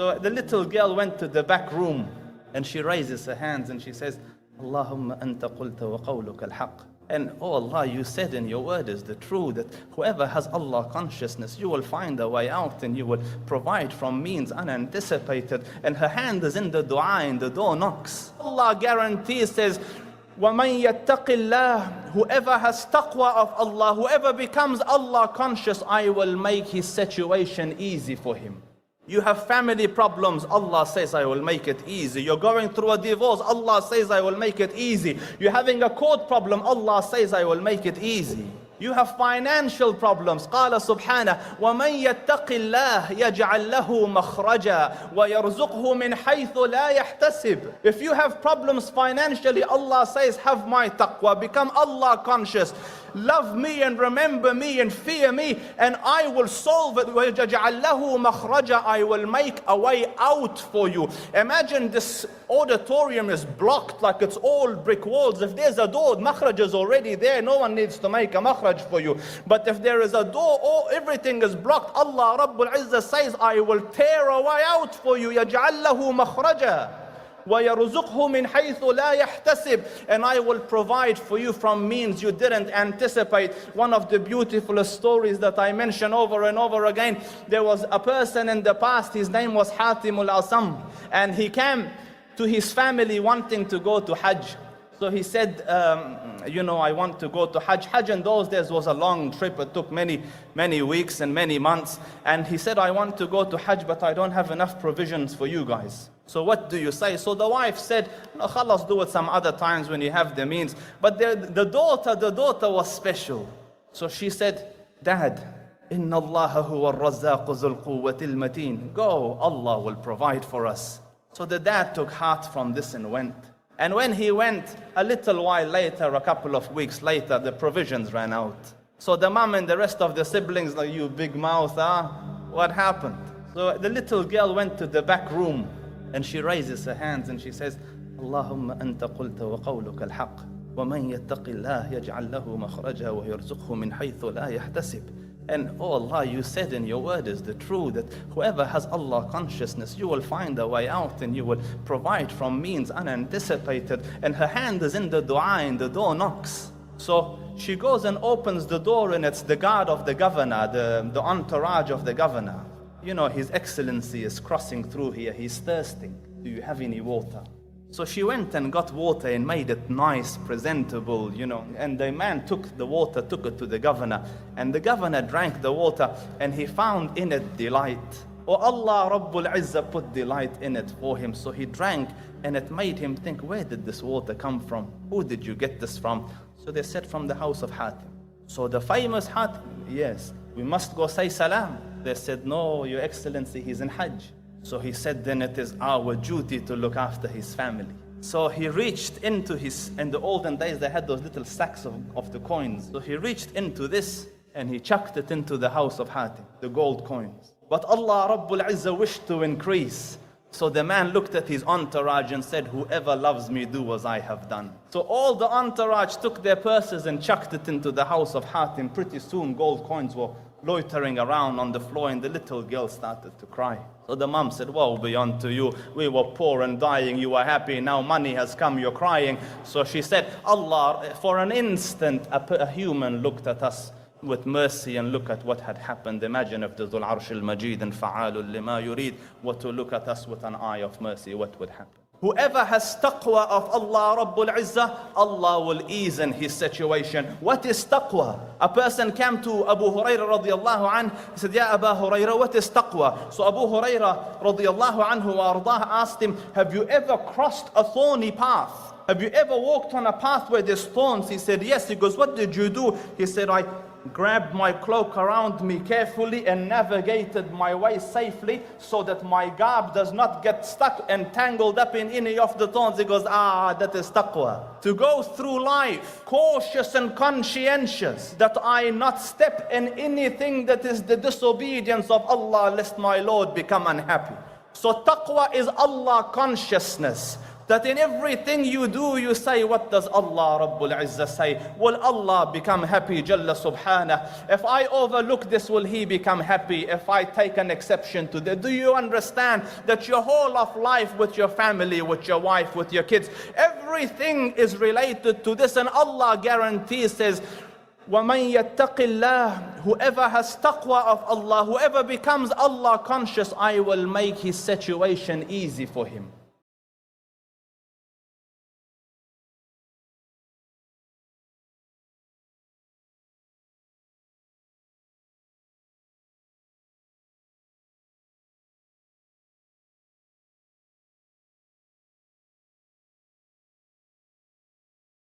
So the little girl went to the back room and she raises her hands and she says, Allahumma anta qulta wa qawluka al-haq. And oh Allah, you said in your word is the truth, that whoever has Allah consciousness, you will find a way out and you will provide from means unanticipated. And her hand is in the dua and the door knocks. Allah guarantees, says, وَمَنْ يَتَّقِ اللَّهِ, whoever has taqwa of Allah, whoever becomes Allah conscious, I will make his situation easy for him. You have family problems, Allah says, I will make it easy. You're going through a divorce, Allah says, I will make it easy. You're having a court problem, Allah says, I will make it easy. You have financial problems. قال سبحانه وَمَنْ يَتَّقِ اللَّهِ يَجْعَلْ لَهُ مَخْرَجًا وَيَرْزُقْهُ مِنْ حَيْثُ لَا يَحْتَسِبُ. If you have problems financially, Allah says, have my taqwa, become Allah conscious. Love me and remember me and fear me, and I will solve it. وَيَجْعَلْ لَهُ مَخْرَجًا, I will make a way out for you. Imagine this auditorium is blocked like it's all brick walls. If there's a door, makhraj is already there. No one needs to make a makhraj for you. But if there is a door, everything is blocked. Allah Rabbul Izzah says, I will tear a way out for you. يَجْعَلْ لَهُ مَخْرَجًا وَيَرْزُقْهُ مِنْ حَيْثُ لَا يَحْتَسِبُ, and I will provide for you from means you didn't anticipate. One of the beautiful stories that I mention over and over again, there was a person in the past, his name was Hatim al-Asam, and he came to his family wanting to go to Hajj. So he said, I want to go to Hajj. Hajj in those days was a long trip. It took many weeks and many months. And he said, I want to go to Hajj, but I don't have enough provisions for you guys. So what do you say? So the wife said, no, khalas, do it some other times when you have the means. But the daughter was special. So she said, Dad, Inna Allah huwa ar-razzaqu dhul quwwatil mateen. Go, Allah will provide for us. So the dad took heart from this and went. And when he went, a little while later, a couple of weeks later, the provisions ran out. So the mom and the rest of the siblings, like, you big mouth, what happened? So the little girl went to the back room and she raises her hands and she says, Allahumma anta qulta wa qawluka al-haq, wa man yattaqi Allah yaj'al lahu makhraja wa yarzuqhu min haythu la yahtasib. And oh Allah, you said in your word is the truth, that whoever has Allah consciousness, you will find a way out and you will provide from means unanticipated. And her hand is in the dua and the door knocks. So she goes and opens the door, and it's the guard of the governor, the entourage of the governor. His excellency is crossing through here, he's thirsty. Do you have any water? So she went and got water and made it nice, presentable, and the man took the water, took it to the governor, and the governor drank the water and he found in it delight. Oh, Allah Rabbul Izzah put delight in it for him. So he drank and it made him think, where did this water come from? Who did you get this from? So they said, from the house of Hatim. So the famous Hatim, yes, we must go say salam. They said, no, Your Excellency, he's in Hajj. So he said, then it is our duty to look after his family. So he reached into in the olden days they had those little sacks of the coins. So he reached into this and he chucked it into the house of Hatim, the gold coins. But Allah Rabbul Izzah wished to increase. So the man looked at his entourage and said, whoever loves me, do as I have done. So all the entourage took their purses and chucked it into the house of Hatim. Pretty soon gold coins were loitering around on the floor, and the little girl started to cry. So the mom said, woe be unto you. We were poor and dying. You were happy. Now money has come. You're crying. So she said, Allah, for an instant, a human looked at us with mercy and look at what had happened. Imagine if the Dhul Arsh al-Majid and Fa'alul lima yurid were to look at us with an eye of mercy, what would happen? Whoever has taqwa of Allah Rabbul Izzah, Allah will ease in his situation. What is taqwa? A person came to Abu Hurairah radiallahu anhu. He said, Ya Abu Hurairah, what is taqwa? So Abu Hurairah radiallahu anhu wa ardah asked him, have you ever crossed a thorny path? Have you ever walked on a path where there's thorns? He said, yes. He goes, what did you do? He said, I grabbed my cloak around me carefully and navigated my way safely so that my garb does not get stuck and tangled up in any of the thorns. He goes, that is taqwa. To go through life cautious and conscientious, that I not step in anything that is the disobedience of Allah, lest my Lord become unhappy. So taqwa is Allah consciousness. That in everything you do, you say, what does Allah Rabbul Izzah say? Will Allah become happy, Jalla Subhanah? If I overlook this, will He become happy? If I take an exception to that, do you understand that your whole of life with your family, with your wife, with your kids, everything is related to this, and Allah guarantees, says, وَمَنْ يَتَّقِ اللَّهِ, whoever has taqwa of Allah, whoever becomes Allah conscious, I will make his situation easy for him.